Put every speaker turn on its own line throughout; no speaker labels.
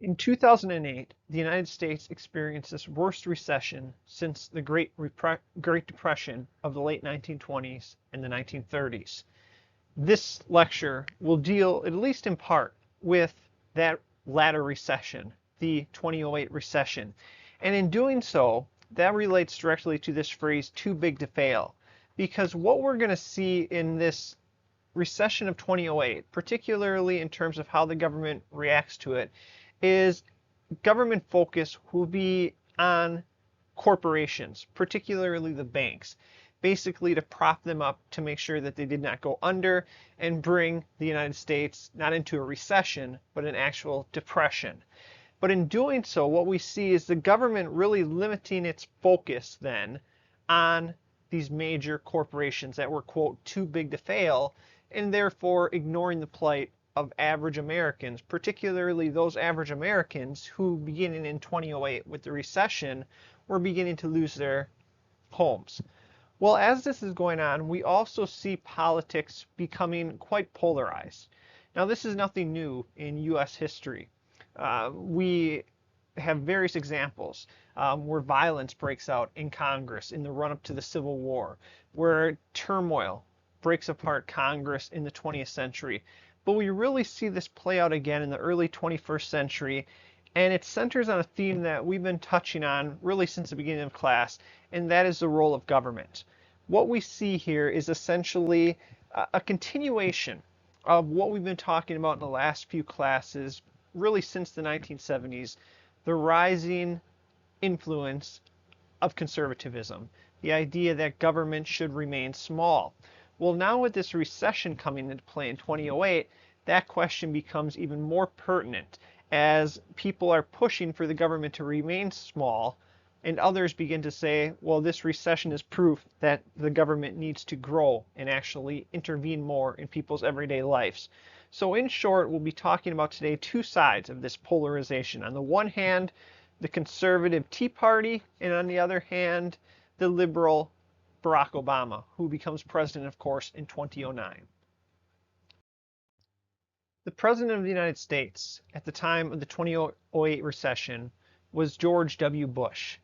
In 2008, the United States experienced its worst recession since the Great Depression of the late 1920s and the 1930s. This lecture will deal, at least in part, with that latter recession, the 2008 recession. And in doing so, that relates directly to this phrase, too big to fail. Because what we're going to see in this recession of 2008, particularly in terms of how the government reacts to it, is government focus will be on corporations, particularly the banks, basically to prop them up to make sure that they did not go under and bring the United States not into a recession, but an actual depression. But in doing so, what we see is the government really limiting its focus then on these major corporations that were, quote, too big to fail, and therefore ignoring the plight of average Americans, particularly those average Americans who, beginning in 2008 with the recession, were beginning to lose their homes. Well, as this is going on, we also see politics becoming quite polarized. Now, this is nothing new in U.S. history. We have various examples where violence breaks out in Congress in the run-up to the Civil War, where turmoil breaks apart Congress in the 20th century. But we really see this play out again in the early 21st century, and it centers on a theme that we've been touching on really since the beginning of class, and that is the role of government. What we see here is essentially a continuation of what we've been talking about in the last few classes, really since the 1970s, the rising influence of conservatism, the idea that government should remain small. Well, now with this recession coming into play in 2008, that question becomes even more pertinent as people are pushing for the government to remain small, and others begin to say, well, this recession is proof that the government needs to grow and actually intervene more in people's everyday lives. So in short, we'll be talking about today two sides of this polarization. On the one hand, the conservative Tea Party, and on the other hand, the liberal Barack Obama, who becomes president, of course, in 2009. The president of the United States at the time of the 2008 recession was George W. Bush.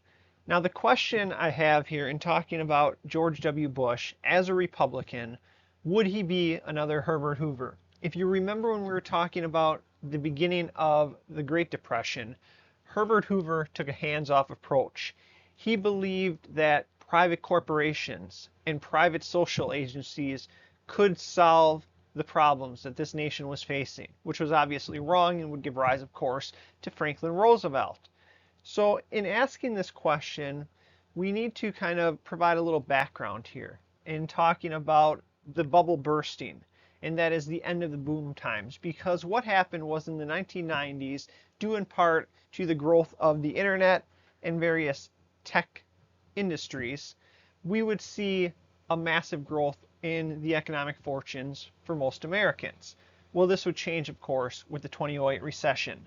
Now, the question I have here in talking about George W. Bush as a Republican, would he be another Herbert Hoover? If you remember when we were talking about the beginning of the Great Depression, Herbert Hoover took a hands-off approach. He believed that private corporations and private social agencies could solve the problems that this nation was facing, which was obviously wrong and would give rise, of course, to Franklin Roosevelt. So in asking this question, we need to kind of provide a little background here in talking about the bubble bursting, and that is the end of the boom times. Because what happened was in the 1990s, due in part to the growth of the internet and various tech industries, we would see a massive growth in the economic fortunes for most Americans. Well, this would change, of course, with the 2008 recession.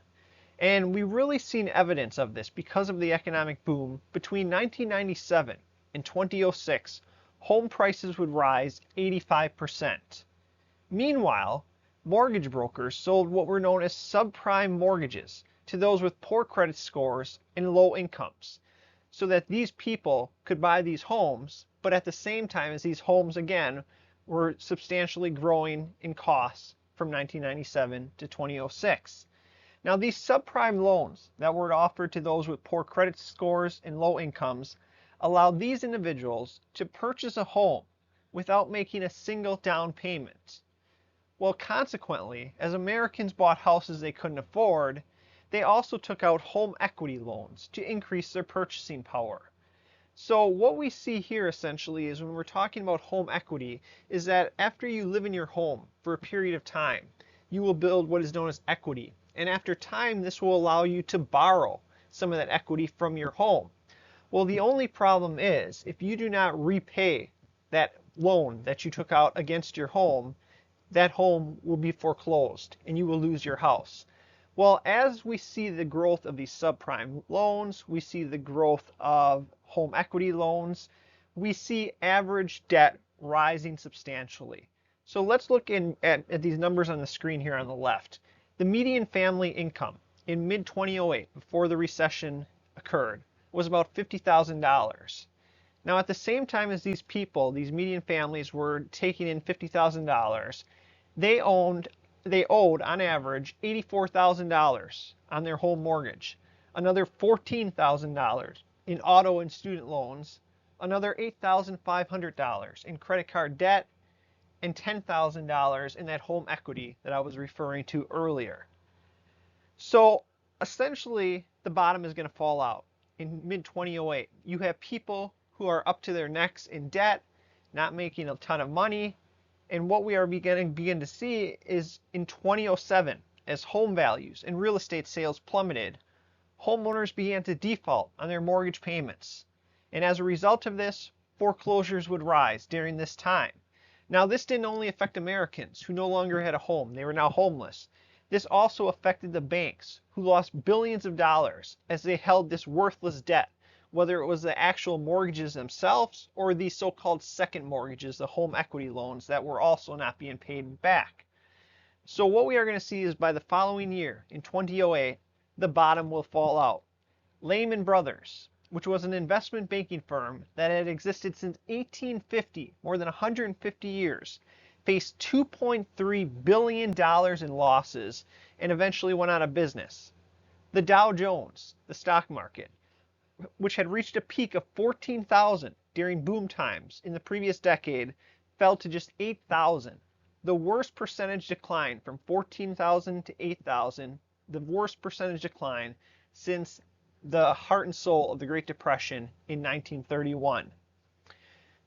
And we really seen evidence of this because of the economic boom. Between 1997 and 2006, home prices would rise 85%. Meanwhile, mortgage brokers sold what were known as subprime mortgages to those with poor credit scores and low incomes, so that these people could buy these homes, but at the same time as these homes again were substantially growing in costs from 1997 to 2006. Now, these subprime loans that were offered to those with poor credit scores and low incomes allowed these individuals to purchase a home without making a single down payment. Well, consequently, as Americans bought houses they couldn't afford, they also took out home equity loans to increase their purchasing power. So what we see here essentially is when we're talking about home equity is that after you live in your home for a period of time, you will build what is known as equity. And after time, this will allow you to borrow some of that equity from your home. Well, the only problem is if you do not repay that loan that you took out against your home, that home will be foreclosed and you will lose your house. Well, as we see the growth of these subprime loans, we see the growth of home equity loans, we see average debt rising substantially. So let's look at these numbers on the screen here on the left. The median family income in mid-2008, before the recession occurred, was about $50,000. Now, at the same time as these people, these median families, were taking in $50,000, they owed on average $84,000 on their home mortgage, another $14,000 in auto and student loans, another $8,500 in credit card debt, and $10,000 in that home equity that I was referring to earlier. So essentially, the bottom is going to fall out in mid-2008. You have people who are up to their necks in debt, not making a ton of money. And what we are begin to see is in 2007, as home values and real estate sales plummeted, homeowners began to default on their mortgage payments. And as a result of this, foreclosures would rise during this time. Now, this didn't only affect Americans who no longer had a home, they were now homeless. This also affected the banks, who lost billions of dollars as they held this worthless debt, whether it was the actual mortgages themselves or the so-called second mortgages, the home equity loans that were also not being paid back. So what we are going to see is by the following year, in 2008, the bottom will fall out. Lehman Brothers, which was an investment banking firm that had existed since 1850, more than 150 years, faced $2.3 billion in losses and eventually went out of business. The Dow Jones, the stock market, which had reached a peak of 14,000 during boom times in the previous decade, fell to just 8,000. The worst percentage decline from 14,000 to 8,000, the worst percentage decline since the heart and soul of the Great Depression in 1931.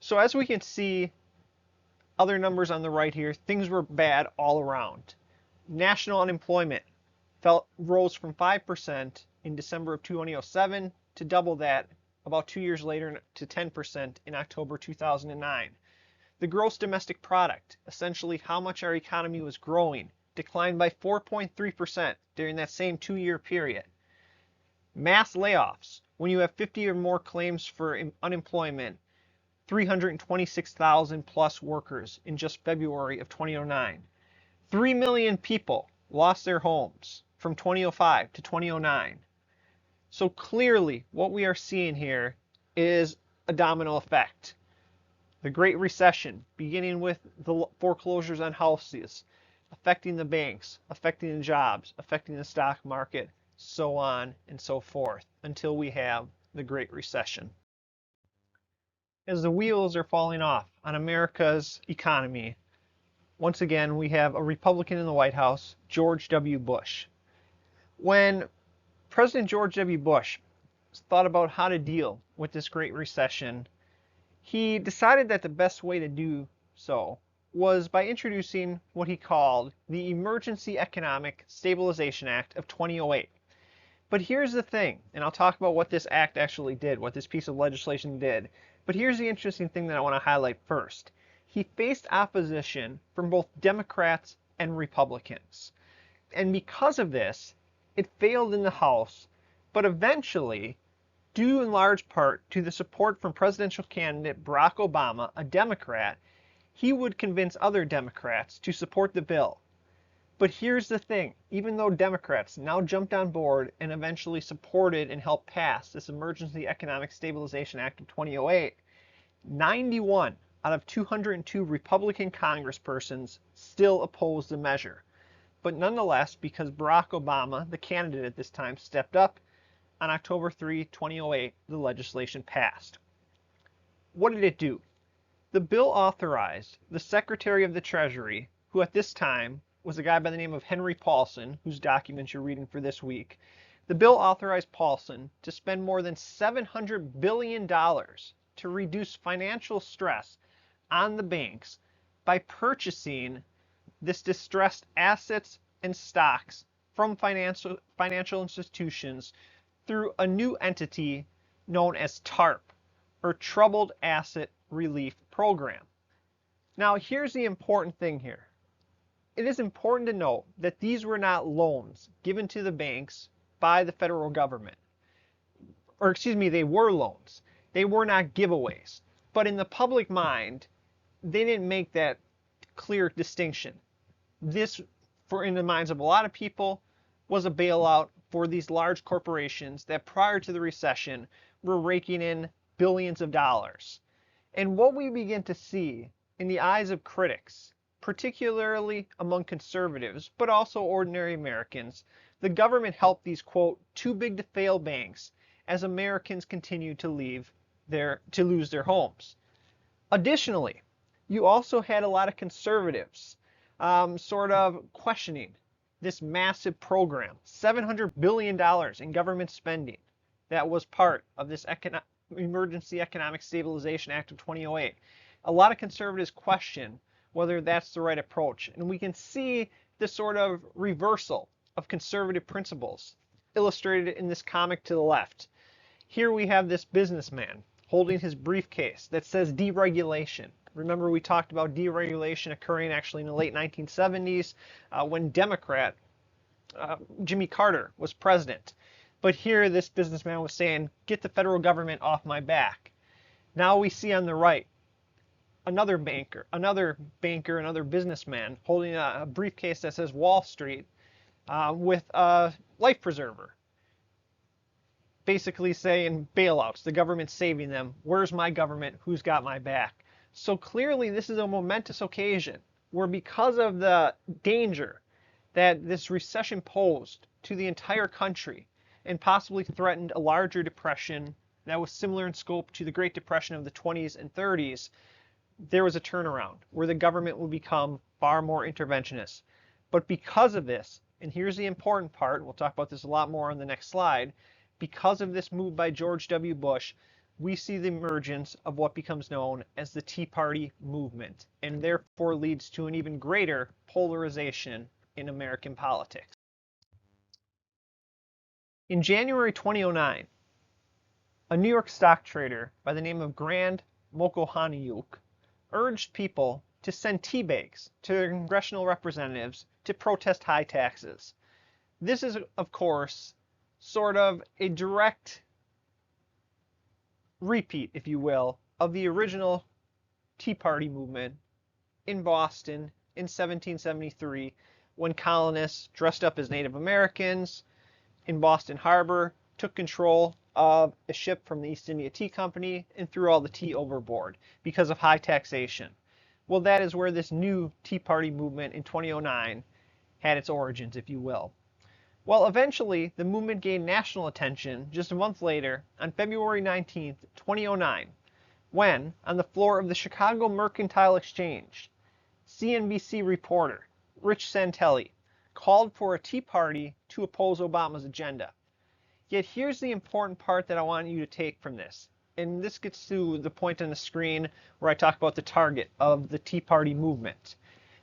So as we can see, other numbers on the right here, things were bad all around. National unemployment rose from 5% in December of 2007 to double that about 2 years later to 10% in October 2009. The gross domestic product, essentially how much our economy was growing, declined by 4.3% during that same 2-year period. Mass layoffs, when you have 50 or more claims for unemployment, 326,000 plus workers in just February of 2009. 3 million people lost their homes from 2005 to 2009. So clearly what we are seeing here is a domino effect. The Great Recession, beginning with the foreclosures on houses, affecting the banks, affecting the jobs, affecting the stock market, so on and so forth, until we have the Great Recession. As the wheels are falling off on America's economy, once again we have a Republican in the White House, George W. Bush. When President George W. Bush thought about how to deal with this Great Recession, he decided that the best way to do so was by introducing what he called the Emergency Economic Stabilization Act of 2008. But here's the thing, and I'll talk about what this act actually did, what this piece of legislation did. But here's the interesting thing that I want to highlight first. He faced opposition from both Democrats and Republicans. And because of this, it failed in the House, but eventually, due in large part to the support from presidential candidate Barack Obama, a Democrat, he would convince other Democrats to support the bill. But here's the thing, even though Democrats now jumped on board and eventually supported and helped pass this Emergency Economic Stabilization Act of 2008, 91 out of 202 Republican congresspersons still opposed the measure. But nonetheless, because Barack Obama, the candidate at this time, stepped up, on October 3, 2008, the legislation passed. What did it do? The bill authorized the Secretary of the Treasury, who at this time was a guy by the name of Henry Paulson, whose documents you're reading for this week. The bill authorized Paulson to spend more than $700 billion to reduce financial stress on the banks by purchasing this distressed assets and stocks from financial institutions through a new entity known as TARP, or Troubled Asset Relief Program. Now, here's the important thing here. It is important to note that these were not loans given to the banks by the federal government. Or excuse me, they were loans. They were not giveaways. But in the public mind, they didn't make that clear distinction. This, in the minds of a lot of people, was a bailout for these large corporations that prior to the recession were raking in billions of dollars. And what we begin to see in the eyes of critics, particularly among conservatives, but also ordinary Americans, the government helped these, quote, too big to fail banks as Americans continued to lose their homes. Additionally, you also had a lot of conservatives sort of questioning this massive program, $700 billion in government spending that was part of this Emergency Economic Stabilization Act of 2008. A lot of conservatives question whether that's the right approach. And we can see this sort of reversal of conservative principles illustrated in this comic to the left. Here we have this businessman holding his briefcase that says deregulation. Remember, we talked about deregulation occurring actually in the late 1970s when Democrat Jimmy Carter was president. But here this businessman was saying, get the federal government off my back. Now we see on the right another businessman holding a briefcase that says Wall Street with a life preserver. Basically saying bailouts, the government's saving them. Where's my government? Who's got my back? So clearly this is a momentous occasion where, because of the danger that this recession posed to the entire country and possibly threatened a larger depression that was similar in scope to the Great Depression of the 20s and 30s, there was a turnaround where the government would become far more interventionist. But because of this, and here's the important part, we'll talk about this a lot more on the next slide, because of this move by George W. Bush, we see the emergence of what becomes known as the Tea Party movement, and therefore leads to an even greater polarization in American politics. In January 2009, a New York stock trader by the name of Grand Mokohaniyuk urged people to send tea bags to their congressional representatives to protest high taxes. This is, of course, sort of a direct repeat, if you will, of the original Tea Party movement in Boston in 1773, when colonists dressed up as Native Americans in Boston Harbor took control of a ship from the East India Tea Company and threw all the tea overboard because of high taxation. Well, that is where this new Tea Party movement in 2009 had its origins, if you will. Well, eventually, the movement gained national attention just a month later, on February 19, 2009, when, on the floor of the Chicago Mercantile Exchange, CNBC reporter Rich Santelli called for a Tea Party to oppose Obama's agenda. Yet here's the important part that I want you to take from this. And this gets to the point on the screen where I talk about the target of the Tea Party movement.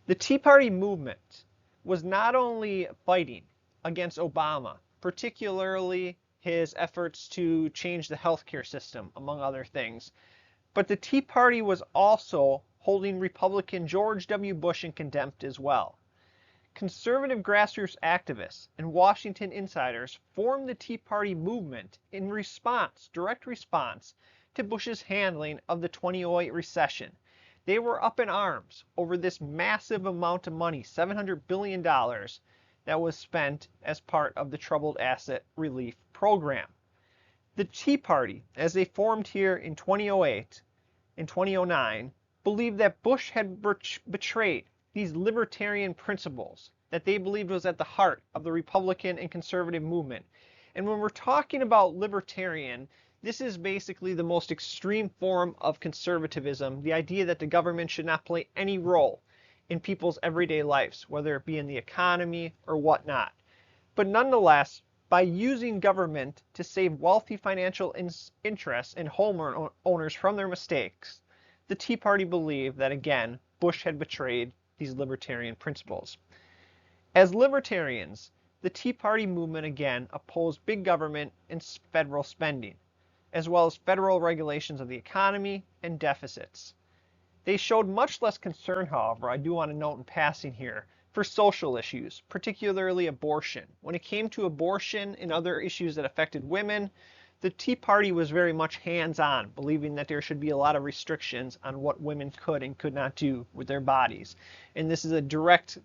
The Tea Party movement was not only fighting against Obama, particularly his efforts to change the healthcare system, among other things, but the Tea Party was also holding Republican George W. Bush in contempt as well. Conservative grassroots activists and Washington insiders formed the Tea Party movement in direct response to Bush's handling of the 2008 recession. They were up in arms over this massive amount of money, $700 billion, that was spent as part of the Troubled Asset Relief Program. The Tea Party, as they formed here in 2008 and 2009, believed that Bush had betrayed these libertarian principles that they believed was at the heart of the Republican and conservative movement. And when we're talking about libertarian, this is basically the most extreme form of conservatism, the idea that the government should not play any role in people's everyday lives, whether it be in the economy or whatnot. But nonetheless, by using government to save wealthy financial interests and homeowners from their mistakes, the Tea Party believed that, again, Bush had betrayed these libertarian principles. As libertarians, the Tea Party movement again opposed big government and federal spending, as well as federal regulations of the economy and deficits. They showed much less concern, however, I do want to note in passing here, for social issues, particularly abortion. When it came to abortion and other issues that affected women, the Tea Party was very much hands-on, believing that there should be a lot of restrictions on what women could and could not do with their bodies. And this is a direct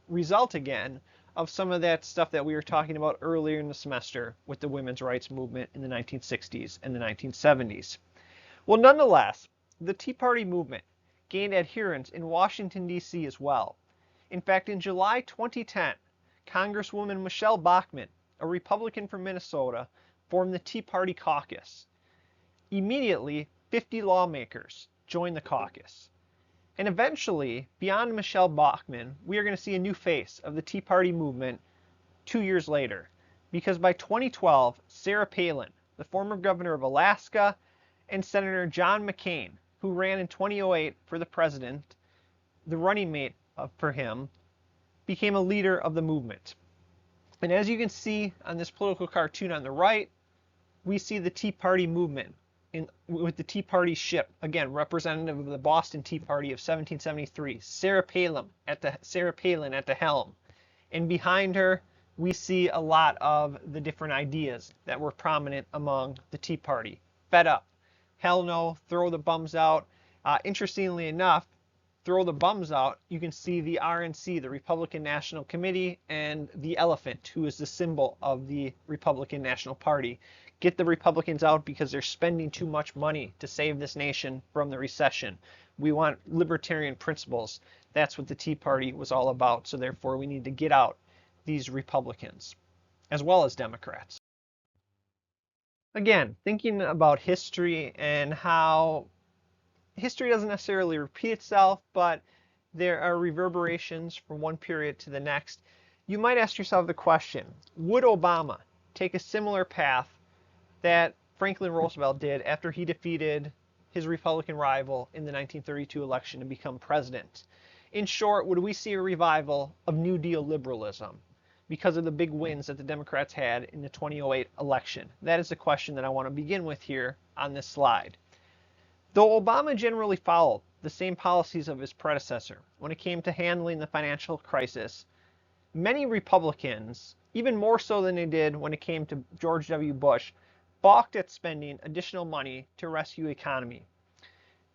result, again, of some of that stuff that we were talking about earlier in the semester with the women's rights movement in the 1960s and the 1970s. Well, nonetheless, the Tea Party movement gained adherents in Washington, D.C. as well. In fact, in July 2010, Congresswoman Michelle Bachmann, a Republican from Minnesota, formed the Tea Party caucus. Immediately, 50 lawmakers joined the caucus. And eventually, beyond Michelle Bachmann, we are going to see a new face of the Tea Party movement 2 years later. Because by 2012, Sarah Palin, the former governor of Alaska, and Senator John McCain, who ran in 2008 for the president, the running mate for him, became a leader of the movement. And as you can see on this political cartoon on the right, we see the Tea Party movement with the Tea Party ship, again, representative of the Boston Tea Party of 1773, Sarah Palin at the helm. And behind her, we see a lot of the different ideas that were prominent among the Tea Party. Fed up, hell no, throw the bums out. Interestingly enough, throw the bums out, you can see the RNC, the Republican National Committee, and the elephant, who is the symbol of the Republican National Party. Get the Republicans out because they're spending too much money to save this nation from the recession. We want libertarian principles. That's what the Tea Party was all about. So therefore, we need to get out these Republicans, as well as Democrats. Again, thinking about history and how history doesn't necessarily repeat itself, but there are reverberations from one period to the next. You might ask yourself the question, would Obama take a similar path that Franklin Roosevelt did after he defeated his Republican rival in the 1932 election to become president? In short, would we see a revival of New Deal liberalism because of the big wins that the Democrats had in the 2008 election? That is the question that I want to begin with here on this slide. Though Obama generally followed the same policies of his predecessor when it came to handling the financial crisis, many Republicans, even more so than they did when it came to George W. Bush, balked at spending additional money to rescue the economy.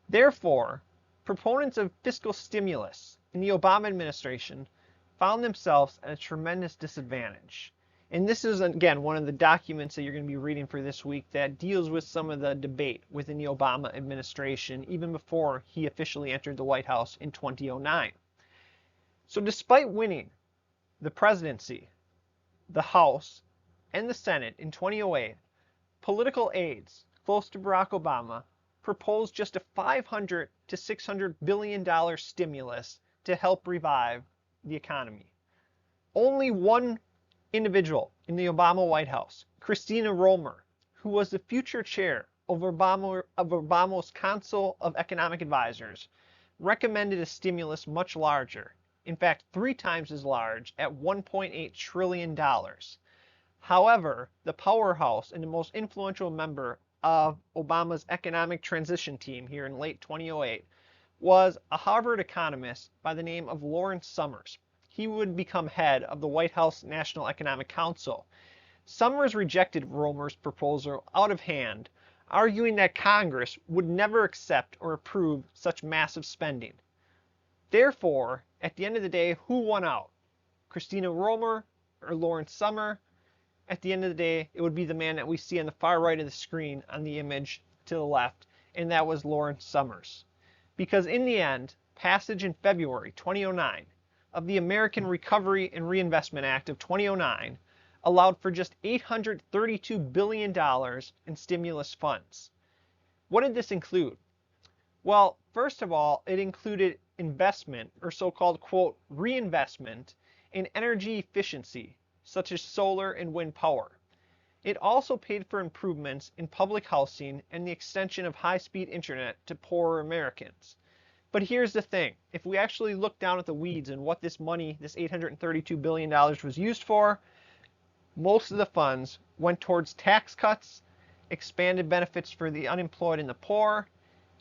Therefore, proponents of fiscal stimulus in the Obama administration found themselves at a tremendous disadvantage. And this is, again, one of the documents that you're going to be reading for this week that deals with some of the debate within the Obama administration, even before he officially entered the White House in 2009. So despite winning the presidency, the House, and the Senate in 2008, political aides close to Barack Obama proposed just a $500 to $600 billion stimulus to help revive the economy. Only one individual in the Obama White House, Christina Romer, who was the future chair of Obama's Council of Economic Advisors, recommended a stimulus much larger, in fact 3 times as large, at $1.8 trillion. However, the powerhouse and the most influential member of Obama's economic transition team here in late 2008 was a Harvard economist by the name of Lawrence Summers. He would become head of the White House National Economic Council. Summers rejected Romer's proposal out of hand, arguing that Congress would never accept or approve such massive spending. Therefore, at the end of the day, who won out? Christina Romer or Lawrence Summers? At the end of the day, it would be the man that we see on the far right of the screen on the image to the left, and that was Lawrence Summers. Because in the end, passage in February 2009 of the American Recovery and Reinvestment Act of 2009 allowed for just $832 billion in stimulus funds. What did this include? Well, first of all, it included investment, or so-called, quote, reinvestment in energy efficiency, such as solar and wind power. It also paid for improvements in public housing and the extension of high-speed internet to poorer Americans. But here's the thing. If we actually look down at the weeds and what this money, this $832 billion was used for, most of the funds went towards tax cuts, expanded benefits for the unemployed and the poor,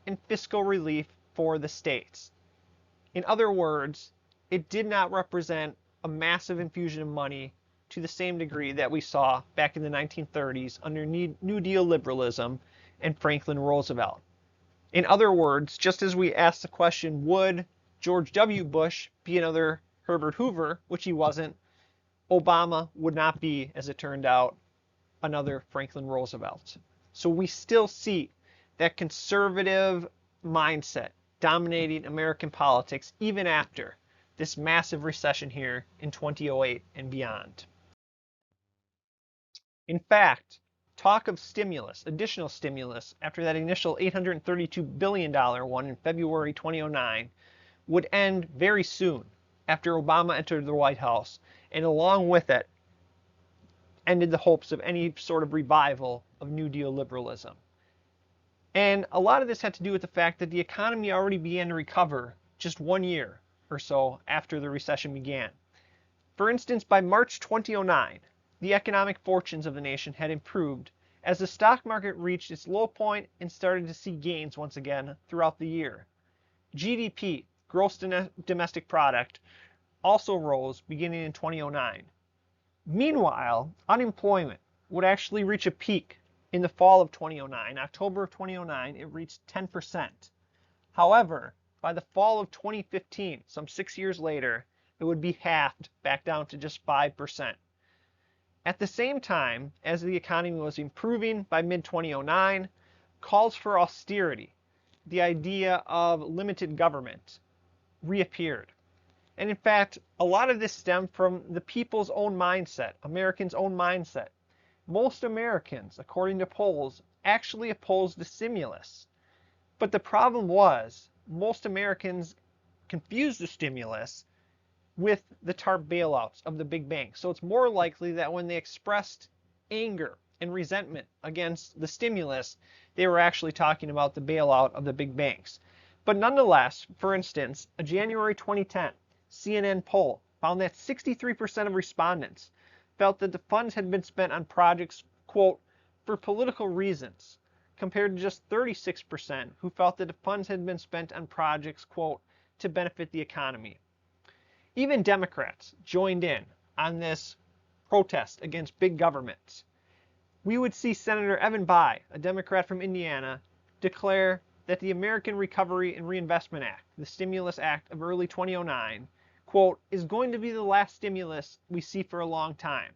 and fiscal relief for the states. In other words, it did not represent a massive infusion of money to the same degree that we saw back in the 1930s under New Deal liberalism and Franklin Roosevelt. In other words, just as we asked the question, would George W. Bush be another Herbert Hoover, which he wasn't, Obama would not be, as it turned out, another Franklin Roosevelt. So we still see that conservative mindset dominating American politics even after this massive recession here in 2008 and beyond. In fact, talk of stimulus, additional stimulus, after that initial $832 billion one in February 2009 would end very soon after Obama entered the White House, and along with it, ended the hopes of any sort of revival of New Deal liberalism. And a lot of this had to do with the fact that the economy already began to recover just 1 year or so after the recession began. For instance, by March 2009, the economic fortunes of the nation had improved as the stock market reached its low point and started to see gains once again throughout the year. GDP, gross domestic product, also rose beginning in 2009. Meanwhile, unemployment would actually reach a peak in the fall of 2009. October of 2009, it reached 10%. However, by the fall of 2015, some 6 years later, it would be halved back down to just 5%. At the same time as the economy was improving by mid-2009, calls for austerity, the idea of limited government, reappeared. And in fact, a lot of this stemmed from the people's own mindset, Americans' own mindset. Most Americans, according to polls, actually opposed the stimulus. But the problem was, most Americans confused the stimulus with the TARP bailouts of the big banks. So it's more likely that when they expressed anger and resentment against the stimulus, they were actually talking about the bailout of the big banks. But nonetheless, for instance, a January 2010 CNN poll found that 63% of respondents felt that the funds had been spent on projects, quote, for political reasons, compared to just 36% who felt that the funds had been spent on projects, quote, to benefit the economy. Even Democrats joined in on this protest against big government. We would see Senator Evan Bayh, a Democrat from Indiana, declare that the American Recovery and Reinvestment Act, the Stimulus Act of early 2009, quote, is going to be the last stimulus we see for a long time.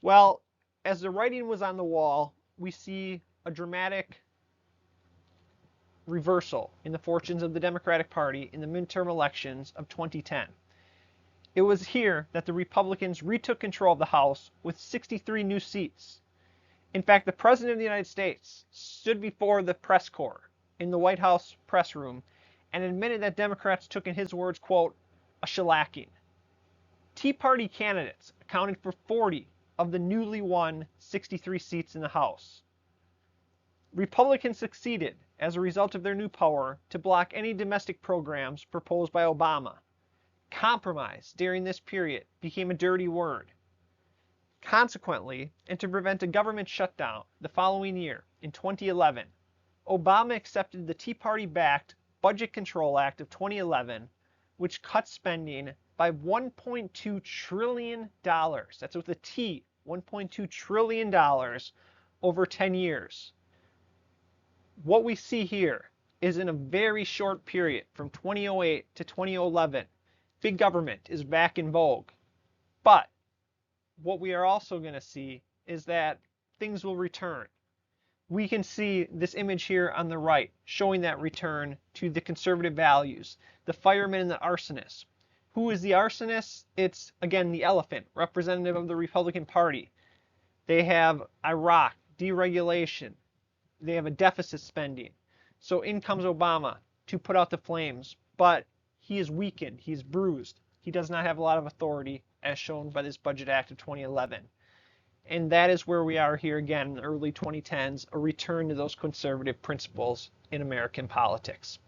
Well, as the writing was on the wall, we see a dramatic reversal in the fortunes of the Democratic Party in the midterm elections of 2010. It was here that the Republicans retook control of the House with 63 new seats. In fact, the President of the United States stood before the press corps in the White House press room and admitted that Democrats took, in his words, quote, a shellacking. Tea Party candidates accounted for 40 of the newly won 63 seats in the House. Republicans succeeded, as a result of their new power, to block any domestic programs proposed by Obama. Compromise during this period became a dirty word. Consequently, and to prevent a government shutdown the following year, in 2011, Obama accepted the Tea Party-backed Budget Control Act of 2011, which cut spending by $1.2 trillion. That's with a T, $1.2 trillion over 10 years. What we see here is in a very short period, from 2008 to 2011, big government is back in vogue. But what we are also going to see is that things will return. We can see this image here on the right showing that return to the conservative values, the fireman and the arsonist. Who is the arsonist? It's, again, the elephant, representative of the Republican Party. They have Iraq, deregulation. They have a deficit spending. So in comes Obama to put out the flames, but he is weakened, he's bruised. He does not have a lot of authority, as shown by this Budget Act of 2011. And that is where we are here again in the early 2010s, a return to those conservative principles in American politics.